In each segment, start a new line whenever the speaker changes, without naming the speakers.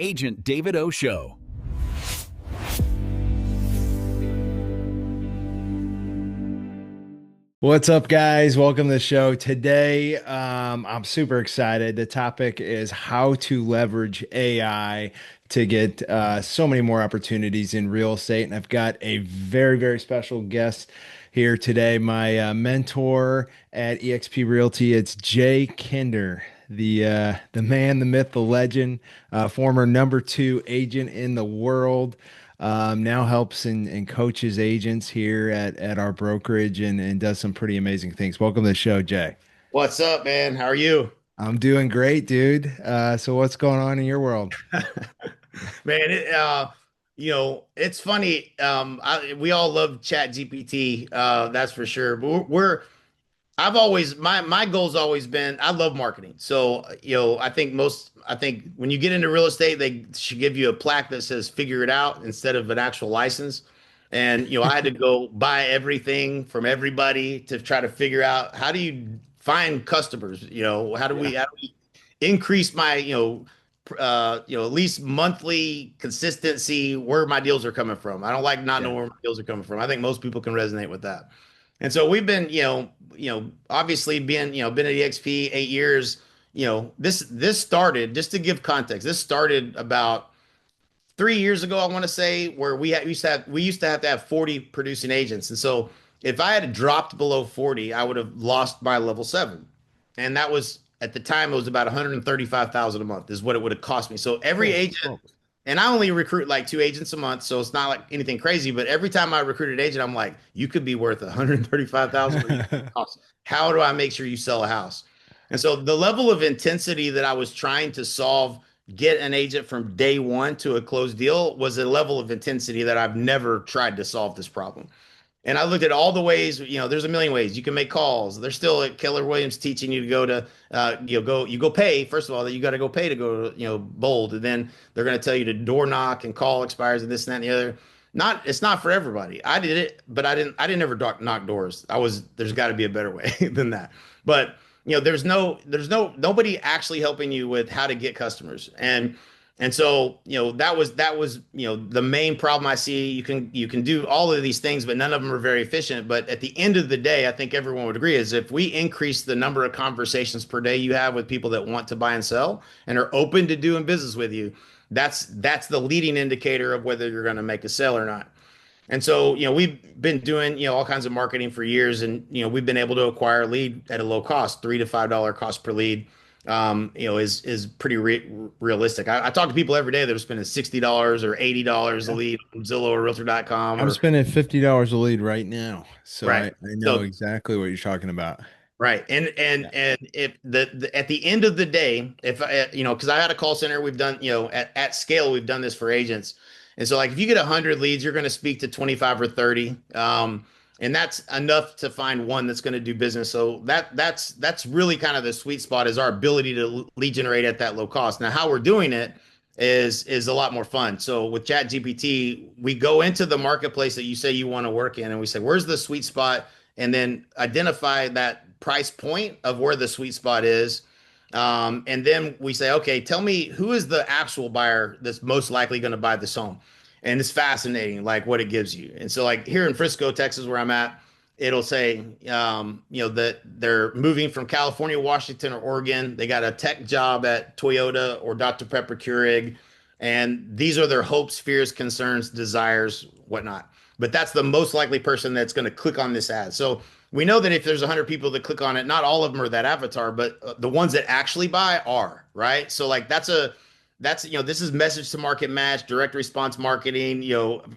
Agent David O. Show.
What's up, guys? Welcome to the show. Today, I'm super excited. The topic is how to leverage AI to get so many more opportunities in real estate. And I've got a very, very special guest here today, my mentor at eXp Realty. It's Jay Kinder, the man, the myth, the legend, former #2 agent in the world. Now helps and coaches agents here at our brokerage and does some pretty amazing things. Welcome to the show, Jay.
What's up, man? How are you?
I'm doing great, dude. So what's going on in your world?
Man, it's funny. We all love Chat GPT, that's for sure. But I've always my goal's always been I love marketing. So, I think when you get into real estate, they should give you a plaque that says figure it out instead of an actual license. And, I had to go buy everything from everybody to try to figure out how do you find customers?
Yeah.
How do we increase my, at least monthly consistency where my deals are coming from. I don't like not
Yeah.
knowing where my deals are coming from. I think most people can resonate with that. And so we've been, obviously being, been at EXP 8 years. This started, just to give context, this started about 3 years ago, I want to say, where we used to have 40 producing agents. And so if I had dropped below 40, I would have lost my level 7. And that was at the time, it was about 135,000 a month is what it would have cost me. So every
Holy
agent,
smokes.
and I only recruit like 2 agents a month, so it's not like anything crazy. But every time I recruit an agent, I'm like, you could be worth 135,000, or you could cost. How do I make sure you sell a house? And so the level of intensity that I was trying to solve, get an agent from day one to a closed deal, was a level of intensity that I've never tried to solve this problem. And I looked at all the ways, there's a million ways you can make calls. There's still at Keller Williams teaching you to go to, you go pay. First of all, that you got to go pay to go to, Bold. And then they're going to tell you to door knock and call expires and this and that and the other. It's not for everybody. I did it, but I didn't ever knock doors. There's got to be a better way than that. But, nobody actually helping you with how to get customers. And so, that was, the main problem I see. You can do all of these things, but none of them are very efficient. But at the end of the day, I think everyone would agree is if we increase the number of conversations per day you have with people that want to buy and sell and are open to doing business with you, that's the leading indicator of whether you're going to make a sale or not. And so, we've been doing, all kinds of marketing for years, and, we've been able to acquire a lead at a low cost, $3 to $5 cost per lead. Is pretty realistic. I talk to people every day that are spending $60 or $80 a
Yeah.
lead on Zillow or Realtor.com
I'm
or
spending $50 a lead right now. So I
right.
know
So
exactly what you're talking about.
right,
Yeah.
and if at the end of the day, if because I had a call center, we've done, at scale, we've done this for agents, and so like if you get 100 leads, you're going to speak to 25 or 30, and that's enough to find one that's going to do business. So that's really kind of the sweet spot is our ability to lead generate at that low cost. Now, how we're doing it is a lot more fun. So with Chat GPT, we go into the marketplace that you say you want to work in, and we say, where's the sweet spot? And then identify that price point of where the sweet spot is. And then we say, okay, tell me who is the actual buyer that's most likely going to buy this home. And it's fascinating, like what it gives you. And so, like here in Frisco, Texas, where I'm at, it'll say, that they're moving from California, Washington, or Oregon. They got a tech job at Toyota or Dr. Pepper Keurig. And these are their hopes, fears, concerns, desires, whatnot. But that's the most likely person that's going to click on this ad. So we know that if there's 100 people that click on it, not all of them are that avatar, but the ones that actually buy are, right? So like this is message to market match, direct response marketing,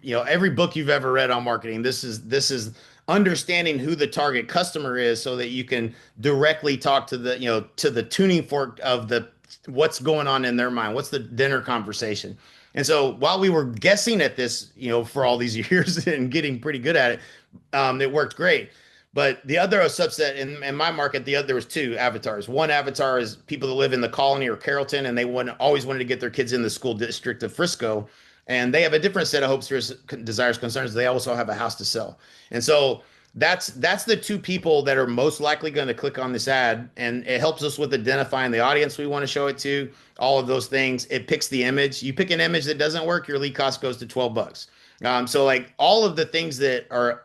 every book you've ever read on marketing. This is understanding who the target customer is so that you can directly talk to the tuning fork of the what's going on in their mind. What's the dinner conversation? And so while we were guessing at this, for all these years and getting pretty good at it, it worked great. But the other subset in my market, there was two avatars. One avatar is people that live in the Colony or Carrollton, and they always wanted to get their kids in the school district of Frisco, and they have a different set of hopes, fears, desires, concerns. They also have a house to sell, and so that's the two people that are most likely going to click on this ad, and it helps us with identifying the audience we want to show it to, all of those things. It picks the image. You pick an image that doesn't work, your lead cost goes to 12 bucks. So like all of the things that are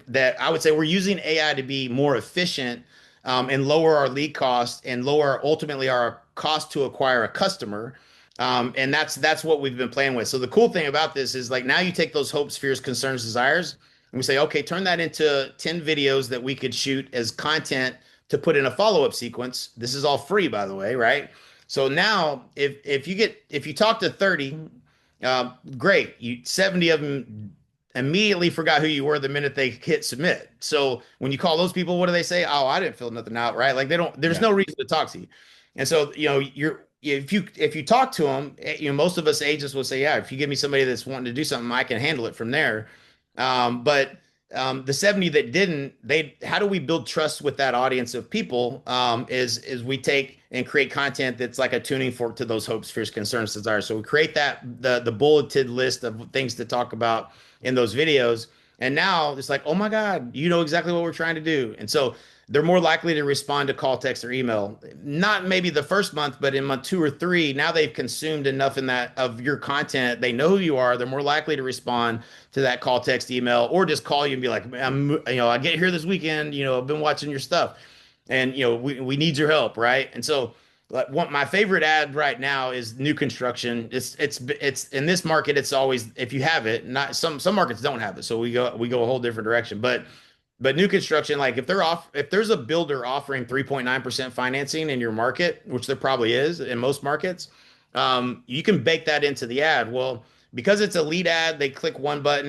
that I would say we're using AI to be more efficient, and lower our lead cost and lower ultimately our cost to acquire a customer. And that's what we've been playing with. So the cool thing about this is like now you take those hopes, fears, concerns, desires, and we say, okay, turn that into 10 videos that we could shoot as content to put in a follow-up sequence. This is all free, by the way, right? So now if you talk to 30, great. 70 of them immediately forgot who you were the minute they hit submit. So when you call those people, what do they say? Oh, I didn't fill nothing out, right? Like they don't, there's
Yeah.
no reason to talk to you. And so, if you talk to them, most of us agents will say, yeah, if you give me somebody that's wanting to do something, I can handle it from there. But the 70 that didn't, how do we build trust with that audience of people? Is we take and create content that's like a tuning fork to those hopes, fears, concerns, desires. So we create the bulleted list of things to talk about in those videos. And now it's like, oh my God, you know exactly what we're trying to do. And so they're more likely to respond to call, text, or email. Not maybe the first month, but in month 2 or 3, now they've consumed enough in that of your content. They know who you are. They're more likely to respond to that call, text, email, or just call you and be like, I get here this weekend. I've been watching your stuff, and we need your help, right? And so, like, my favorite ad right now is new construction. It's in this market. It's always if you have it. Not some markets don't have it, so we go a whole different direction. But new construction, like if there's a builder offering 3.9% financing in your market, which there probably is in most markets, you can bake that into the ad. Well, because it's a lead ad, they click one button.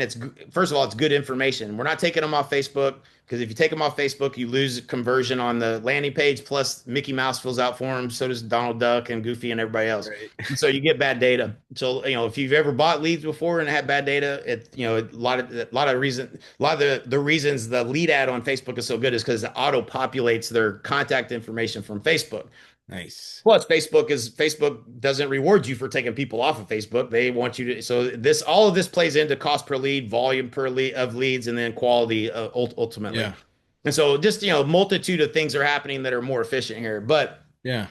First of all, it's good information. We're not taking them off Facebook because if you take them off Facebook, you lose conversion on the landing page. Plus, Mickey Mouse fills out for them, so does Donald Duck and Goofy and everybody else.
Right.
And so you get bad data. So if you've ever bought leads before and had bad data, a lot of the reasons the lead ad on Facebook is so good is because it auto populates their contact information from Facebook.
Nice.
Plus, Facebook doesn't reward you for taking people off of Facebook. They want you to. So all of this plays into cost per lead, volume per lead of leads, and then quality ultimately.
Yeah.
And so just multitude of things are happening that are more efficient here.
Yeah.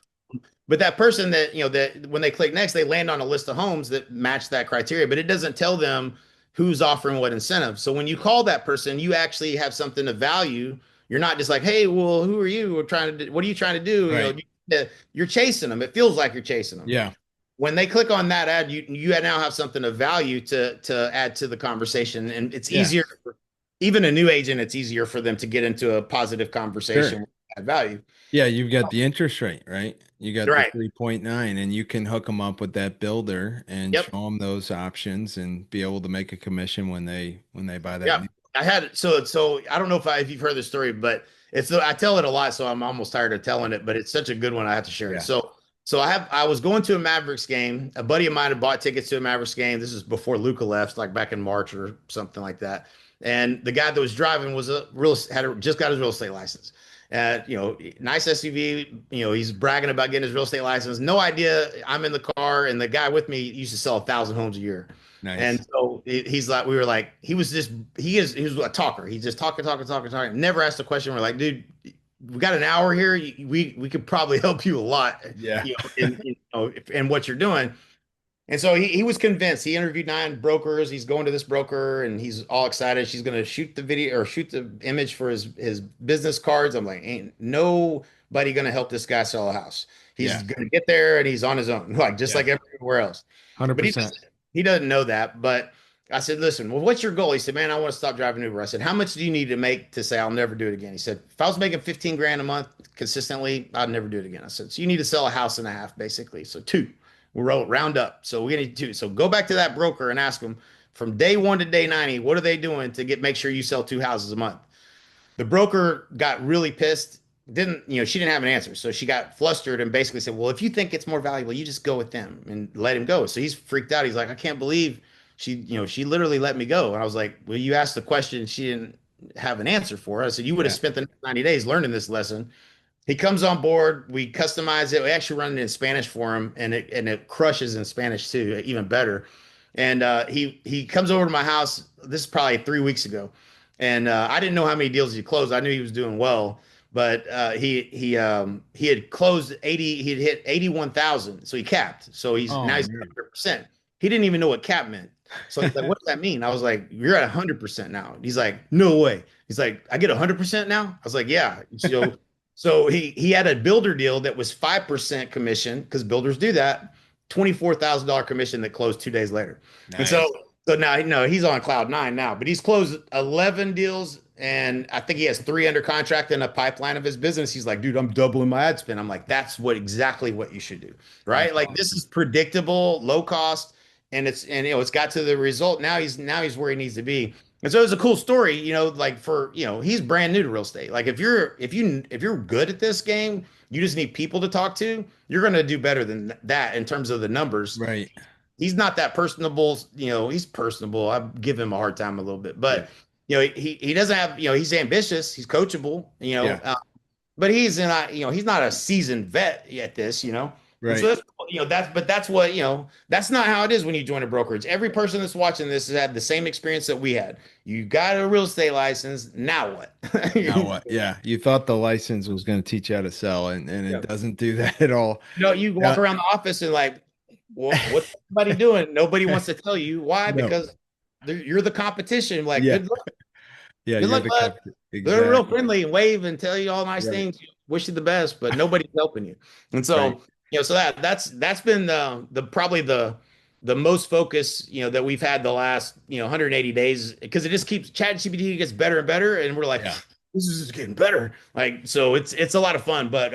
But that person that when they click next, they land on a list of homes that match that criteria, but it doesn't tell them who's offering what incentive. So when you call that person, you actually have something of value. You're not just like, hey, well, who are you? What are you trying to do?
Right.
You're chasing them. It feels like you're chasing them.
Yeah.
When they click on that ad, you now have something of value to add to the conversation, and it's
Yeah.
easier. Even a new agent, it's easier for them to get into a positive
Sure.
conversation with that value.
Yeah, you've got the interest rate, right? You got the
Right.
3.9, and you can hook them up with that builder and
Yep.
show them those options and be able to make a commission when they buy that
Yeah,
new.
I had so I don't know if you've heard the story, but I tell it a lot, so I'm almost tired of telling it, but it's such a good one I have to share it.
Yeah.
So I was going to a Mavericks game. A buddy of mine had bought tickets to a Mavericks game. This is before Luca left, like back in March or something like that. And the guy that was driving was just got his real estate license. Nice SUV. He's bragging about getting his real estate license. No idea I'm in the car, and the guy with me used to sell 1,000 homes a year. And
Nice.
so he's like, we were like, he was a talker. He's just talking, talking, talking, talking. Never asked a question. We're like, dude, we got an hour here. We could probably help you a lot,
Yeah.
in what you're doing. And so he was convinced. He interviewed 9 brokers. He's going to this broker and he's all excited. She's going to shoot the video or shoot the image for his business cards. I'm like, ain't nobody going to help this guy sell a house. He's
Yeah.
going to get there and he's on his own, like just
Yeah.
like everywhere else. But
100%.
he doesn't know that. But I said, listen, well, what's your goal? He said, man, I want to stop driving Uber. I said, how much do you need to make to say I'll never do it again? He said, if I was making 15 grand a month consistently, I'd never do it again. I said, so you need to sell a house and a half, basically. So 2. We roll round up. So we need 2. So go back to that broker and ask them from day 1 to day 90, what are they doing to make sure you sell 2 houses a month? The broker got really pissed. She didn't have an answer. So she got flustered and basically said, well, if you think it's more valuable, you just go with them and let him go. So he's freaked out. He's like, I can't believe she literally let me go. And I was like, well, you asked the question she didn't have an answer for. I said, you would have
Yeah.
spent the next 90 days learning this lesson. He comes on board. We customize it. We actually run it in Spanish for him, and it crushes in Spanish too, even better. And he comes over to my house. This is probably 3 weeks ago, and I didn't know how many deals he closed. I knew he was doing well, but he had closed 80. He had hit 81,000, so he capped. So
Oh
he's at
man.
100%. He didn't even know what cap meant. So he's like, "What does that mean?" I was like, "You're at 100% now." He's like, "No way." He's like, "I get 100% now." I was like, "Yeah." So he had a builder deal that was 5% commission because builders do that. $24,000 commission that closed 2 days later. And
Nice.
so now, no, he's on cloud nine now, but he's closed 11 deals, and I think he has three under contract in a pipeline of his business. He's like, dude, I'm doubling my ad spend. I'm like, that's exactly what you should do,
That's
right? Like this
awesome.
is predictable, low cost, and it's got to the result. Now he's where he needs to be. And so it's a cool story, like for he's brand new to real estate. Like if you're good at this game, you just need people to talk to. You're going to do better than that in terms of the numbers.
Right.
He's not that personable. He's personable. I give him a hard time a little bit,
Yeah.
but he doesn't have, he's ambitious. He's coachable.
Yeah.
But he's not a seasoned vet at this. And so
Right.
that's what that's not how it is when you join a brokerage. Every person that's watching this has had the same experience that we had. You got a real estate license. Now what?
Now what? Yeah. You thought the license was going to teach you how to sell, and it
Yeah.
doesn't do that at all.
You walk
Yeah.
around the office and like, what's everybody doing? Nobody wants to tell you why,
No.
because you're the competition. Like,
Yeah.
good luck.
Yeah.
Good
You're
luck,
the
bud.
company.
They're real
Exactly.
friendly and wave and tell you all nice
Right.
things. Wish you the best, but nobody's helping you. And
Right.
so, so that's been the probably the most focus, that we've had the last, 180 days, because it just keeps ChatGPT gets better and better, and we're like,
Yeah.
this is just getting better. Like, so it's a lot of fun, but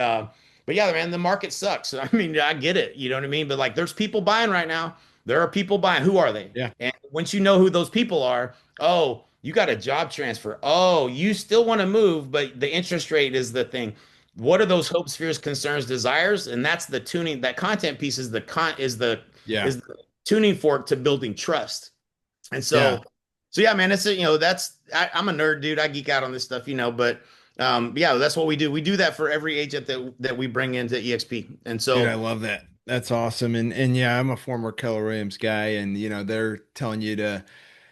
yeah, man, the market sucks. I mean, I get it, you know what I mean? But like, there's people buying right now. There are people buying. Who are they?
Yeah.
And once you know who those people are, oh, you got a job transfer. Oh, you still want to move, but the interest rate is the thing. What are those hopes, fears, concerns, desires? And that's the tuning. That content piece is
Yeah.
is the tuning fork to building trust. And
Yeah.
so yeah, man, I'm a nerd, dude. I geek out on this stuff, but yeah, that's what we do. We do that for every agent that we bring into EXP. And
Dude, I
so,
love that. That's awesome. And yeah, I'm a former Keller Williams guy, and they're telling you to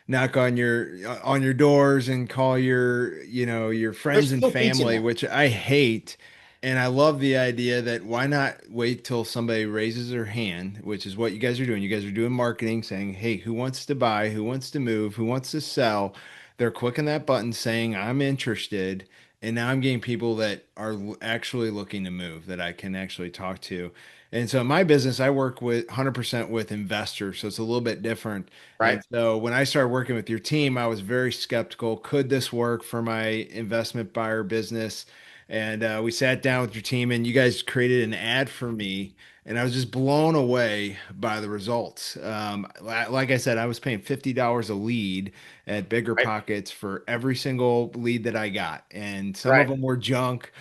knock on your doors and call your
they're
friends and
still teaching
family,
that,
which I hate. And I love the idea that why not wait till somebody raises their hand, which is what you guys are doing. You guys are doing marketing, saying, "Hey, who wants to buy? Who wants to move? Who wants to sell?" They're clicking that button saying, "I'm interested." And now I'm getting people that are actually looking to move that I can actually talk to. And so in my business, I work with 100% with investors, so it's a little bit different.
right?
And so when I started working with your team, I was very skeptical. Could this work for my investment buyer business? And we sat down with your team, and you guys created an ad for me, and I was just blown away by the results. Like I said, I was paying $50 a lead at Bigger
Right,
Pockets for every single lead that I got, and some of
right.
them were junk.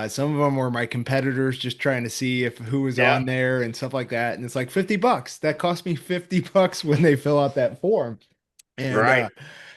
Some of them were my competitors just trying to see if who was
Yeah,
on there and stuff like that. And it's like $50. That cost me $50 when they fill out that form. And
right,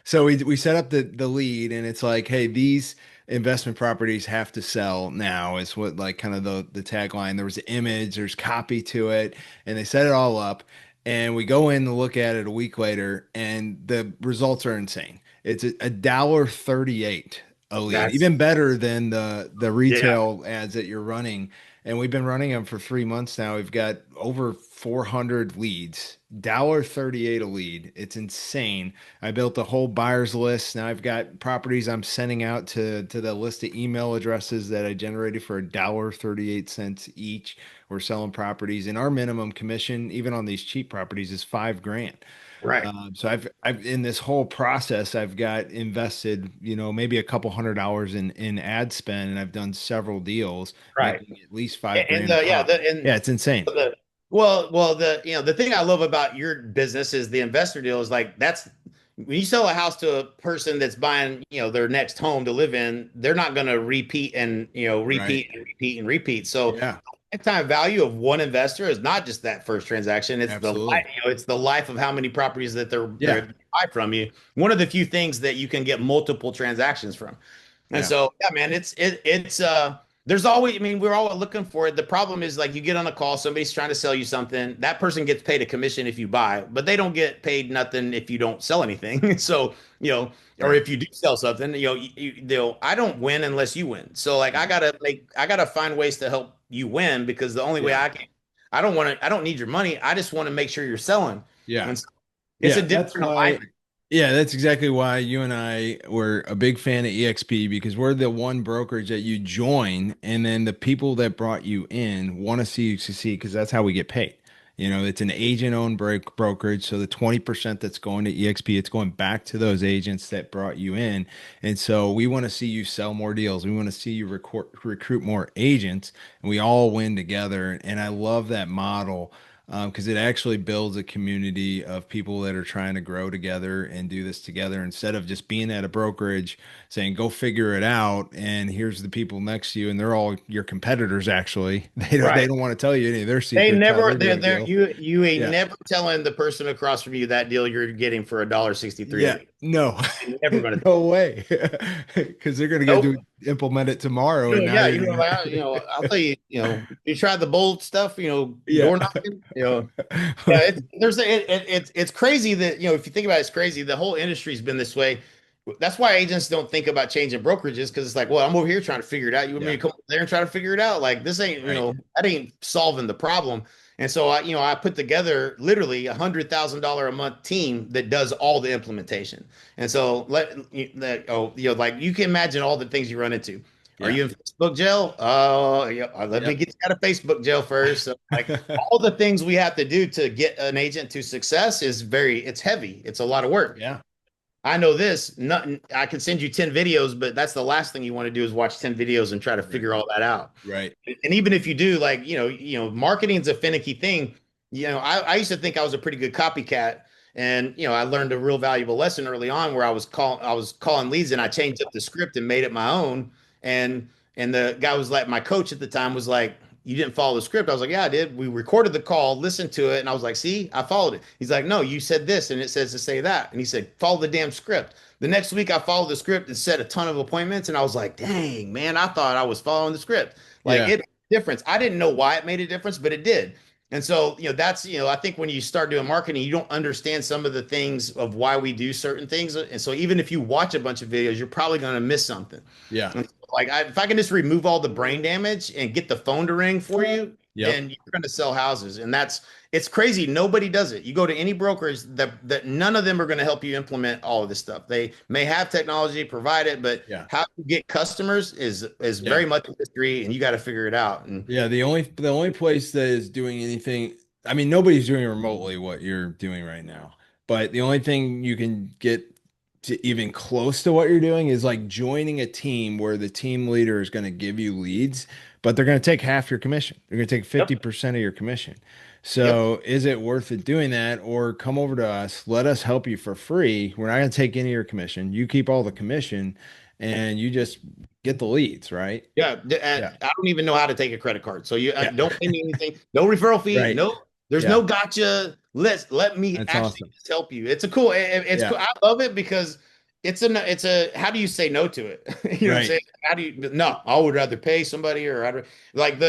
so we set up the lead, and it's like, hey, these investment properties have to sell now is what, like, kind of the tagline. There was an image, there's copy to it, and they set it all up. And we go in to look at it a week later, and the results are insane. It's a dollar 38 a lead,
that's
even better than the
yeah,
retail ads that you're running. And we've been running them for 3 months now. We've got over 400 leads, dollar 38 a lead. It's insane. I built a whole buyers list. Now I've got properties I'm sending out to the list of email addresses that I generated for a dollar 38 cents each. We're selling properties, and our minimum commission, even on these cheap properties, is 5 grand.
right,
So I've in this whole process, I've got invested, maybe a couple $100 in ad spend, and I've done several deals,
right.
making at least 5 grand a
The yeah,
pop. Yeah, it's insane.
the the thing I love about your business is the investor deal is like that's when you sell a house to a person that's buying, their next home to live in, they're not going to repeat and,
Right.
repeat and repeat and repeat. So
Yeah,
lifetime value of one investor is not just that first transaction. It's the life,
absolutely.
it's the life of how many properties that
Yeah,
they're buy from you. One of the few things that you can get multiple transactions from. And
yeah.
so, yeah, man, it's There's always, I mean, we're all looking for it. The problem is like you get on a call, somebody's trying to sell you something. That person gets paid a commission if you buy, but they don't get paid nothing if you don't sell anything. So, or
Right.
if you do sell something, they'll, I don't win unless you win. So like
Yeah.
I gotta find ways to help you win because the only way
Yeah.
I can, I don't need your money. I just want to make sure you're selling.
Yeah.
And so it's a
Yeah. That's
different
why.
alignment.
Yeah, that's exactly why you and I were a big fan of EXP because we're the one brokerage that you join, and then the people that brought you in want to see you succeed because that's how we get paid. It's an agent-owned brokerage, so the 20% that's going to EXP, it's going back to those agents that brought you in. And so we want to see you sell more deals. We want to see you recruit more agents, and we all win together. And I love that model because it actually builds a community of people that are trying to grow together and do this together instead of just being at a brokerage saying, go figure it out. And here's the people next to you, and they're all your competitors, actually. They
Right.
don't want to tell you any of their
They
secrets, how
never,
they're doing a deal.
you ain't
Yeah.
never telling the person across from you that deal you're getting for a dollar 63 a
Yeah.
week.
No,
You're never going to.
no way. Because they're going to go
Nope.
do implement it tomorrow. And now
Yeah,
you're going
I'll tell you, you try the bold stuff,
yeah.
door knocking, yeah, it's crazy that, if you think about it, it's crazy. The whole industry's been this way. That's why agents don't think about changing brokerages because it's like, well, I'm over here trying to figure it out. You want me
Yeah.
to come over there and try to figure it out? Like this ain't,
Right.
that ain't solving the problem. And so I put together literally $100,000 a month team that does all the implementation. And so like you can imagine all the things you run into. Are
Yeah.
you in Facebook jail? Oh, yeah. Let me
Yep.
get you out of Facebook jail first. So, like all the things we have to do to get an agent to success it's heavy. It's a lot of work.
Yeah.
I know this. Nothing. I can send you 10 videos, but that's the last thing you want to do is watch 10 videos and try to
Right.
figure all that out.
Right.
And even if you do, like, marketing is a finicky thing. I used to think I was a pretty good copycat. And I learned a real valuable lesson early on where I was calling leads and I changed up the script and made it my own. And the guy was like, my coach at the time was like, you didn't follow the script. I was like, yeah, I did. We recorded the call, listened to it, and I was like, see, I followed it. He's like, no, you said this and it says to say that. And he said, follow the damn script. The next week I followed the script and set a ton of appointments. And I was like, dang, man, I thought I was following the script. Like
Yeah.
it difference. I didn't know why it made a difference, but it did. And so, that's, I think when you start doing marketing, you don't understand some of the things of why we do certain things. And so even if you watch a bunch of videos, you're probably going to miss something.
Yeah.
And so, like if I can just remove all the brain damage and get the phone to ring for you,
Yep.
then you're going to sell houses. And it's crazy. Nobody does it. You go to any brokerage that none of them are going to help you implement all of this stuff. They may have technology, provide it, but
Yeah.
how to get customers is
Yeah.
very much a mystery, and you got to figure it out. And
Yeah, the only place that is doing anything, I mean, nobody's doing remotely what you're doing right now. But the only thing you can get to even close to what you're doing is like joining a team where the team leader is going to give you leads, but they're going to take half your commission. They're going to take
yep,
50% of your commission.
yep,
So is it worth it doing that? Or come over to us, let us help you for free. We're not going to take any of your commission. You keep all the commission and you just get the leads, right?
yeah.
Yeah.
I don't even know how to take a credit card, so you
Yeah.
don't pay me anything. No referral fee.
Right.
No, there's
Yeah.
no gotcha. Let me
That's
actually
awesome.
just help you. It's a cool. It's
Yeah.
cool. I love it because it's a. How do you say no to it? You know what I'm
Right.
saying? How do you? No, I would rather pay somebody or like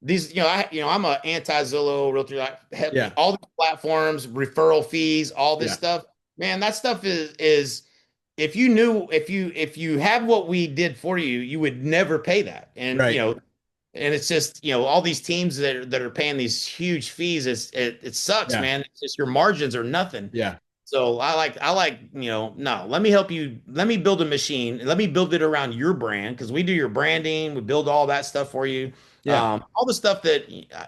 these. I'm a anti Zillow realtor.
Yeah.
All these platforms, referral fees, all this
Yeah.
stuff. Man, that stuff is if you knew if you had what we did for you, you would never pay that. And
Right.
and it's just all these teams that are paying these huge fees. It sucks,
Yeah.
man. It's just your margins are nothing.
Yeah.
So I like no. Let me help you. Let me build a machine. Let me build it around your brand because we do your branding. We build all that stuff for you.
Yeah.
All the stuff that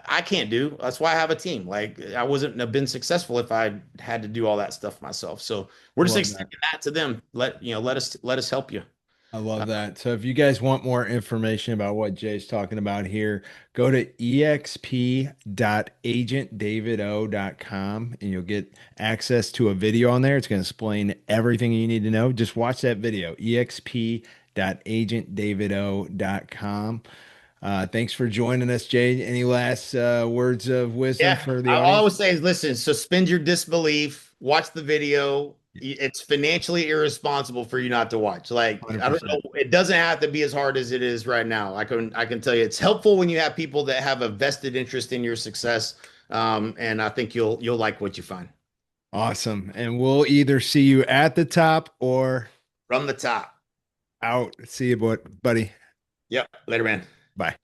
I can't do. That's why I have a team. Like I wasn't have been successful if I had to do all that stuff myself. So we're
I
just
love that.
extending that to them. Let us help you.
I
Uh,
love that. So if you guys want more information about what Jay's talking about here, go to exp.agentdavido.com and you'll get access to a video on there. It's going to explain everything you need to know. Just watch that video, exp.agentdavido.com. Thanks for joining us, Jay. Any last words of wisdom
yeah,
for the
all I
audience?
would say is listen, suspend your disbelief, watch the video, it's financially irresponsible for you not to watch. Like, I don't
100%.
know, it doesn't have to be as hard as it is right now. I can tell you it's helpful when you have people that have a vested interest in your success. And I think you'll like what you find.
Awesome. And we'll either see you at the top or
From the top.
out. See you, buddy.
Yep. Later, man.
Bye.